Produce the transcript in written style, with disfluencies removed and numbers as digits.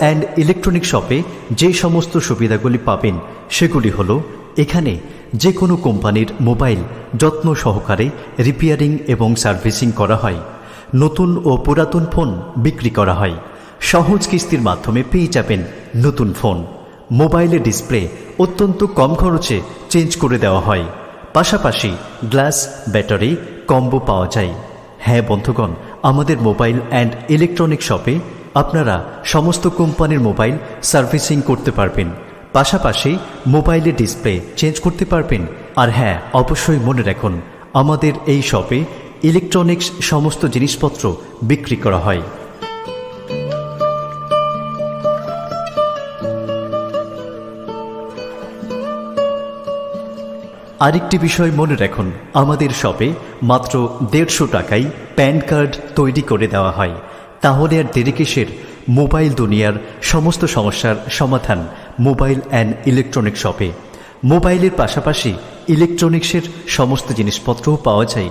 And electronic শপে যে সমস্ত সুবিধাগুলি পাবেন সেগুলি হলো এখানে যে কোনো কোম্পানির মোবাইল যত্ন সহকারে রিপেয়ারিং এবং সার্ভিসিং করা হয়। নতুন ও পুরাতন ফোন বিক্রি করা হয়। সহজ কিস্তির মাধ্যমে পেয়ে যাবেন নতুন ফোন। মোবাইলের ডিসপ্লে অত্যন্ত কম খরচে চেঞ্জ করে দেওয়া হয়। পাশাপাশি গ্লাস ব্যাটারি কম্বো পাওয়া যায়। হ্যাঁ বন্ধুগণ, আমাদের মোবাইল অ্যান্ড ইলেকট্রনিক শপে আপনারা সমস্ত কোম্পানির মোবাইল সার্ভিসিং করতে পারবেন। পাশাপাশি মোবাইলের ডিসপ্লে চেঞ্জ করতে পারবেন। আর হ্যাঁ, অবশ্যই মনে রাখুন, আমাদের এই শপে ইলেকট্রনিক্স সমস্ত জিনিসপত্র বিক্রি করা হয়। আরেকটি বিষয় মনে রাখুন, আমাদের শপে মাত্র 150 টাকায় প্যান কার্ড তৈরি করে দেওয়া হয়। তাহলে আর দেরি কিসের? মোবাইল দুনিয়ার সমস্ত সমস্যার সমাধান মোবাইল অ্যান্ড ইলেকট্রনিক শপে। মোবাইলের পাশাপাশি ইলেকট্রনিক্সের সমস্ত জিনিসপত্রও পাওয়া যায়।